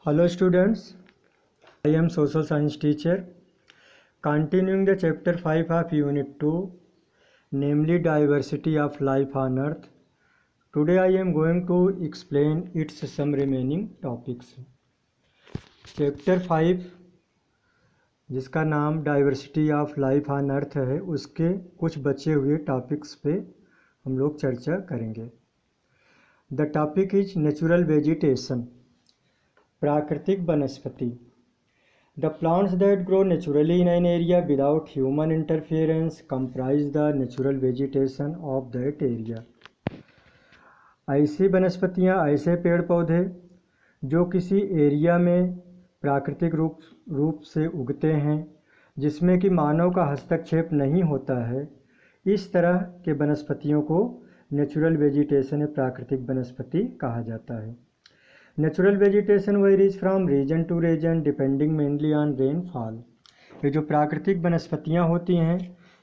Hello students, I am social science teacher. Continuing the chapter 5 of unit 2, namely diversity of life on earth. Today I am going to explain its some remaining topics. Chapter 5 जिसका नाम diversity of life on earth है, उसके कुछ बचे हुए topics पे हम लोग चर्चा करेंगे. The topic is natural vegetation, प्राकृतिक वनस्पति. The plants that grow naturally in an area without human interference comprise the natural vegetation of that area. ऐसी वनस्पतियाँ, ऐसे पेड़ पौधे जो किसी एरिया में प्राकृतिक रूप से उगते हैं, जिसमें कि मानव का हस्तक्षेप नहीं होता है, इस तरह के वनस्पतियों को नेचुरल वेजिटेशन या प्राकृतिक वनस्पति कहा जाता है. Natural vegetation varies from region to region depending mainly on rainfall. ये जो प्राकृतिक वनस्पतियाँ होती हैं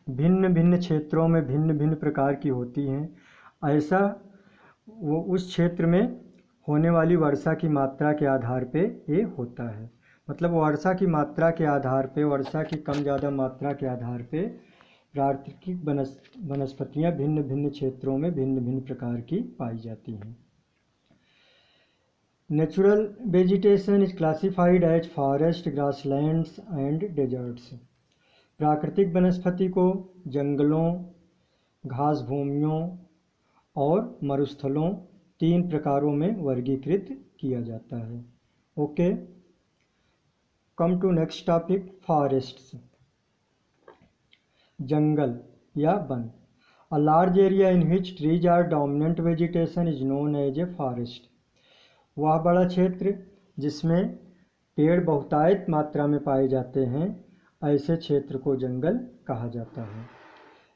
भिन्न भिन्न क्षेत्रों में भिन्न भिन्न प्रकार की होती हैं. ऐसा वो उस क्षेत्र में होने वाली वर्षा की मात्रा के आधार पे ये होता है. मतलब वर्षा की मात्रा के आधार पे, वर्षा की कम ज़्यादा मात्रा के आधार पे प्राकृतिक वनस्पतियाँ भिन्न भिन्न क्षेत्रों में भिन्न भिन्न प्रकार की पाई जाती हैं. Natural vegetation is classified as forest, grasslands and deserts. प्राकृतिक वनस्पति को जंगलों, घास भूमियों और मरुस्थलों तीन प्रकारों में वर्गीकृत किया जाता है. Okay, come to next topic, forests. जंगल या वन. A large area in which trees are dominant vegetation is known as a forest. वह बड़ा क्षेत्र जिसमें पेड़ बहुतायत मात्रा में पाए जाते हैं, ऐसे क्षेत्र को जंगल कहा जाता है.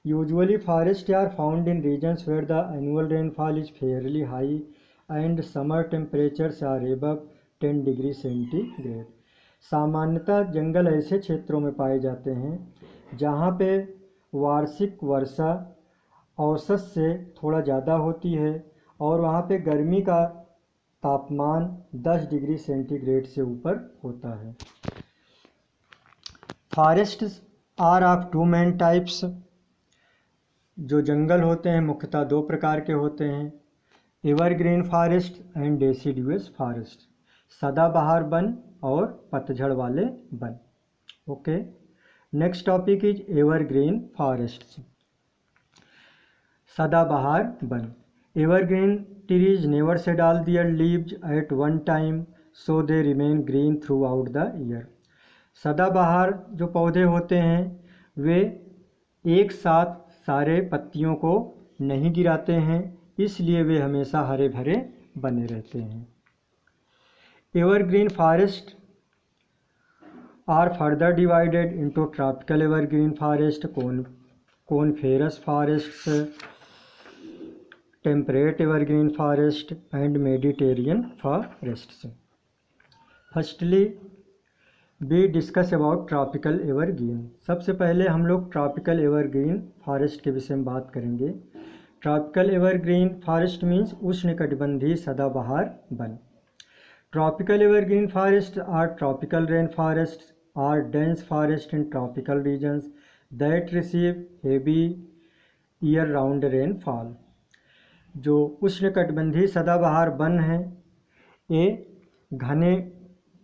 Usually forest are found in regions where the annual rainfall is fairly high and summer temperatures are above 10 degree centigrade. सामान्यतः जंगल ऐसे क्षेत्रों में पाए जाते हैं जहाँ पे वार्षिक वर्षा औसत से थोड़ा ज़्यादा होती है और वहाँ पे गर्मी का तापमान 10 डिग्री सेंटीग्रेड से ऊपर होता है. Forests are of two main types. जो जंगल होते हैं मुख्यतः दो प्रकार के होते हैं, evergreen forest and deciduous forest. सदाबहार वन और पतझड़ वाले वन. Okay, next topic is evergreen forests. सदाबहार वन. Evergreen trees never shed all their leaves at one time, so they remain green throughout the year. सदाबहार जो पौधे होते हैं वे एक साथ सारे पत्तियों को नहीं गिराते हैं, इसलिए वे हमेशा हरे भरे बने रहते हैं. Evergreen forest are further divided into tropical evergreen forest, coniferous forests, temperate evergreen forest and Mediterranean forests. Firstly we discuss about tropical evergreen. सबसे पहले हम लोग ट्रॉपिकल एवरग्रीन फॉरेस्ट के विषय में बात करेंगे. ट्रॉपिकल एवरग्रीन फॉरेस्ट मीन्स उष्णकटिबंधीय सदाबहार वन. Tropical evergreen forest are tropical rain forest are dense forest in tropical regions that receive heavy year round rainfall. जो उष्णकटिबंधीय सदाबहार वन हैं ये घने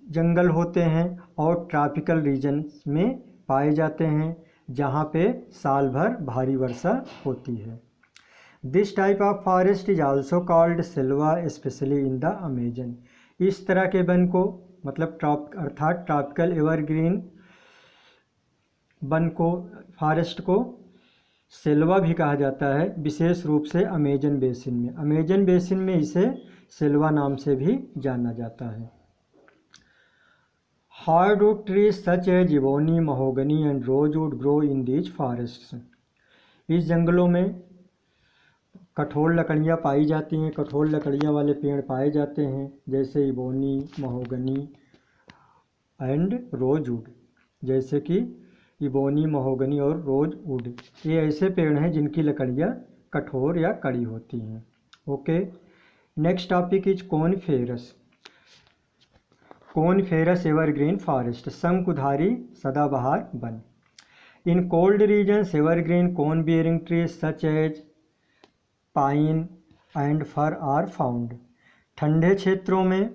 जंगल होते हैं और ट्रॉपिकल रीजन्स में पाए जाते हैं जहाँ पे साल भर भारी वर्षा होती है. This type of forest is also called selva, specially in the Amazon. इस तरह के वन को मतलब अर्थात ट्रॉपिकल एवरग्रीन वन को, फॉरेस्ट को सेल्वा भी कहा जाता है, विशेष रूप से अमेजन बेसिन में. अमेजन बेसिन में इसे सेल्वा नाम से भी जाना जाता है. Hardwood trees such as ebony, mahogany and rosewood grow in these forests. इस जंगलों में कठोर लकड़ियाँ पाई जाती हैं, कठोर लकड़ियाँ वाले पेड़ पाए जाते हैं, जैसे इबोनी, महोगनी एंड रोजवुड. जैसे कि इबोनी, महोगनी और रोजवुड ये ऐसे पेड़ हैं जिनकी लकड़ियाँ कठोर या कड़ी होती हैं. Okay, next topic is coniferous. Coniferous evergreen forest, शंकुधारी सदाबहार वन। In cold regions evergreen cone bearing trees such as pine and fir are found. ठंडे क्षेत्रों में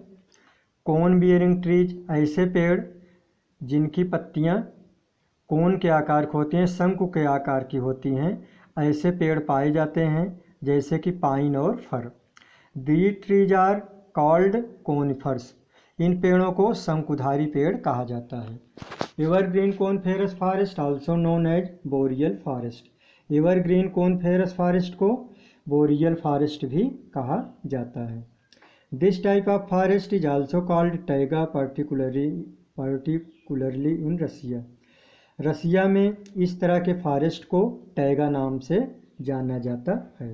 कोन बियरिंग ट्रीज, ऐसे पेड़ जिनकी पत्तियां कोन के आकार की होती हैं, शंकु के आकार की होती हैं, ऐसे पेड़ पाए जाते हैं जैसे कि पाइन और fir. The trees are called conifers, इन पेड़ों को शंकुधारी पेड़ कहा जाता है। Evergreen coniferous forest also known as boreal forest, evergreen coniferous forest को बोरियल फॉरेस्ट भी कहा जाता है। This type of forest is also called taiga, particularly in Russia. Russia में इस तरह के फॉरेस्ट को टैगा नाम से जाना जाता है।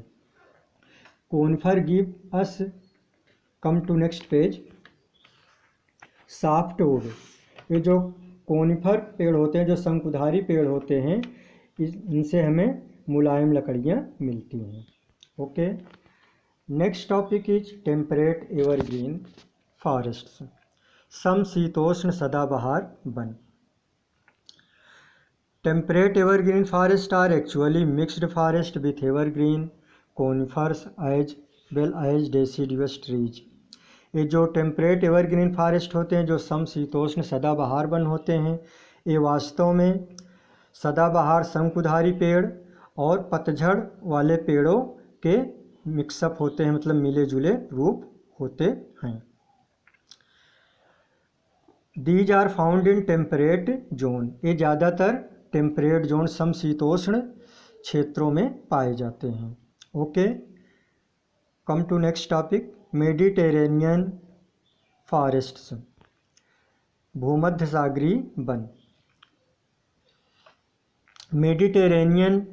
Conifer give us, come to next page, soft wood. ये जो कोनिफर पेड़ होते हैं, जो शंकुधारी पेड़ होते हैं, इनसे हमें मुलायम लकड़ियाँ मिलती हैं। Okay, next topic is temperate evergreen forests, समशीतोष्ण सदाबहार वन। Temperate evergreen forest are actually mixed forest with evergreen conifers as well as deciduous trees. ये जो टेम्परेट एवरग्रीन फॉरेस्ट होते हैं, जो समशीतोष्ण सदाबहार वन होते हैं, ये वास्तव में सदाबहार, शंकुधारी पेड़ और पतझड़ वाले पेड़ों के मिक्सअप होते हैं, मतलब मिले जुले रूप होते हैं। These are found in temperate zone, ये ज़्यादातर टेम्परेट जोन, समशीतोष्ण क्षेत्रों में पाए जाते हैं। Okay, come to next topic, Mediterranean forests, भूमध्य सागरीय वन। Mediterranean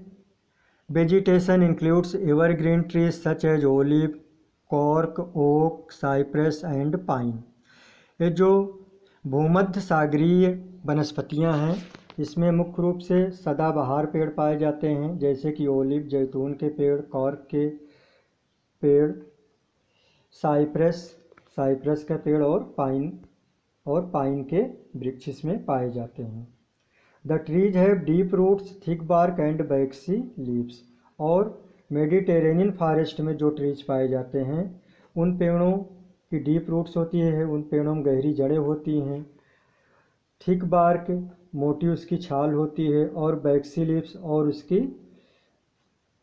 vegetation includes evergreen trees such as olive, cork, oak, cypress and pine. ये जो भूमध्य सागरीय वनस्पतियां हैं, इसमें मुख्य रूप से सदाबहार पेड़ पाए जाते हैं, जैसे कि ओलिव, जैतून के पेड़, कॉर्क के पेड़, साइप्रस का पेड़ और पाइन के वृक्ष इसमें पाए जाते हैं। The trees have deep roots, thick bark and waxy leaves. और मेडिटेरेनियन फॉरेस्ट में जो ट्रीज पाए जाते हैं, उन पेड़ों की डीप रूट्स होती है, उन पेड़ों में गहरी जड़ें होती हैं, थिक बार्क, मोटी उसकी छाल होती है, और वैक्सी लीव्स, और उसकी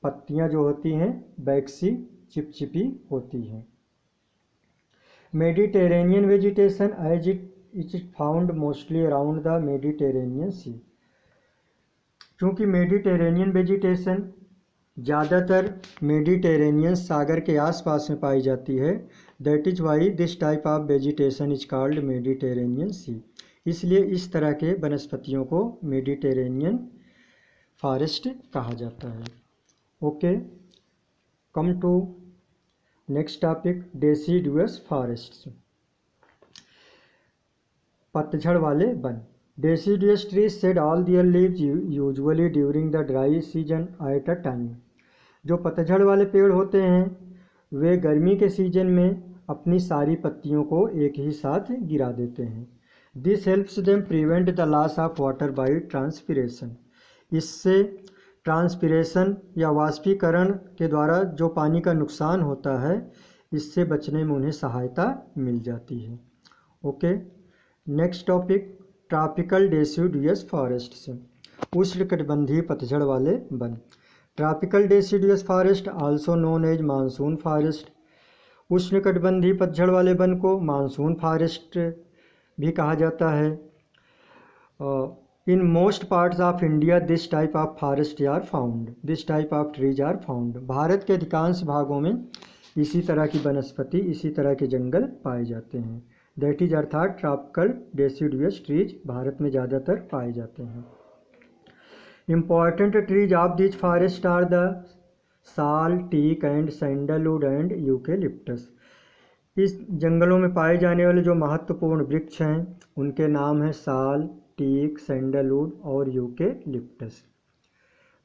पत्तियां जो होती हैं वैक्सी, चिपचिपी होती हैं। Mediterranean vegetation as it is found mostly around the Mediterranean sea. क्योंकि मेडिटेरेनियन वेजिटेशन ज़्यादातर मेडिटेरेनियन सागर के आसपास में पाई जाती है, that is why this type of vegetation is called Mediterranean sea. इसलिए इस तरह के वनस्पतियों को मेडिटेरेनियन फॉरेस्ट कहा जाता है। Okay, come to next topic, deciduous forests, पतझड़ वाले वन। Deciduous trees shed all their leaves usually during the dry season at a time. जो पतझड़ वाले पेड़ होते हैं, वे गर्मी के सीजन में अपनी सारी पत्तियों को एक ही साथ गिरा देते हैं। This helps them prevent the loss of water bye transpiration. इससे ट्रांसपिरेशन या वाष्पीकरण के द्वारा जो पानी का नुकसान होता है, इससे बचने में उन्हें सहायता मिल जाती है। Okay, next topic, tropical deciduous forests, उष्णकटिबंधीय पतझड़ वाले वन। Tropical deciduous forest also known as monsoon forest. उष्णकटिबंधीय पतझड़ वाले वन को मानसून फॉरेस्ट भी कहा जाता है। In most parts of India this type of forest are found, this type of trees are found. Bharat के अधिकांश भागों में इसी तरह की वनस्पति, इसी तरह के जंगल पाए जाते हैं। दैट इज अर्थात ट्रॉपिकल डेसिडुअस ट्रीज भारत में ज़्यादातर पाए जाते हैं। Important trees of this forest are the sal, teak and sandalwood and eucalyptus. इस जंगलों में पाए जाने वाले जो महत्वपूर्ण वृक्ष हैं, उनके नाम हैं साल, टीक, सैंडलवुड और eucalyptus.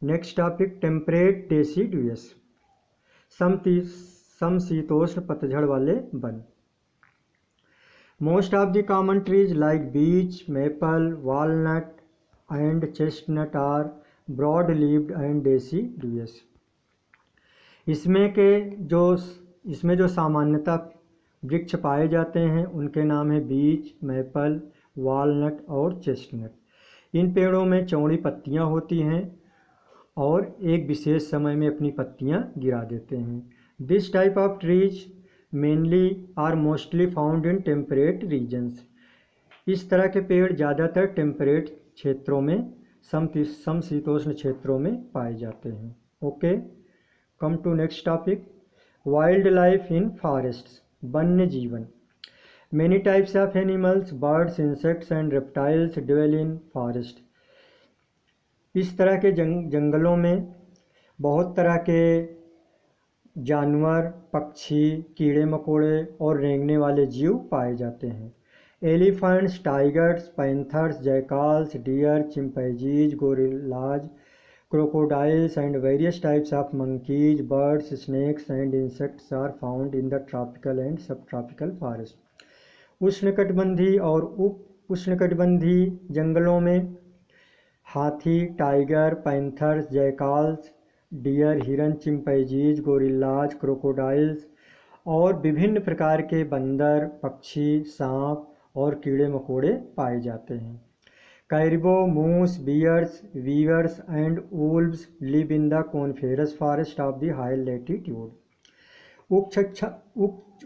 Next topic, temperate deciduous, समशीतोष्ण पतझड़ वाले one. Most of the common trees like beech, maple, walnut and chestnut are broad-leaved and deciduous. इसमें जो सामान्यतः वृक्ष पाए जाते हैं उनके नाम है बीच, मैपल, वालनट और चेस्टनट। इन पेड़ों में चौड़ी पत्तियां होती हैं और एक विशेष समय में अपनी पत्तियां गिरा देते हैं। This type of trees mainly are mostly found in temperate regions. इस तरह के पेड़ ज़्यादातर टेम्परेट क्षेत्रों में, समशीतोष्ण क्षेत्रों में पाए जाते हैं। Okay, come to next topic, wildlife in forests, वन्य जीवन। Many types of animals, birds, insects and reptiles dwell in forest. इस तरह के जंगलों में बहुत तरह के जानवर, पक्षी, कीड़े मकोड़े और रेंगने वाले जीव पाए जाते हैं। Elephants, tigers, panthers, jackals, deer, chimpanzees, gorillas, crocodiles and various types of monkeys, birds, snakes and insects are found in the tropical and subtropical forest. उष्णकटिबंधीय और उप उष्णकटिबंधीय जंगलों में हाथी, टाइगर, पैंथर्स, जैकाल्स, डियर, हिरन, चिंपैंजीज, गोरिल्लाज, क्रोकोडाइल्स और विभिन्न प्रकार के बंदर, पक्षी, सांप और कीड़े मकोड़े पाए जाते हैं। Caribou, moose, bears, beavers and wolves live in the coniferous forest of the high latitude.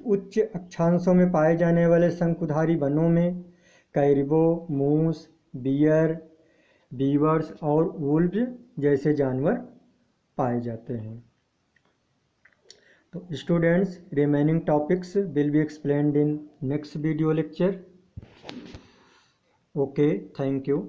उच्च अक्षांशों में पाए जाने वाले शंकुधारी वनों में कैरिबो, मूस, बियर, बीवर्स और वुल्व्स जैसे जानवर पाए जाते हैं। तो students, remaining topics will be explained in next video lecture. Okay, thank you.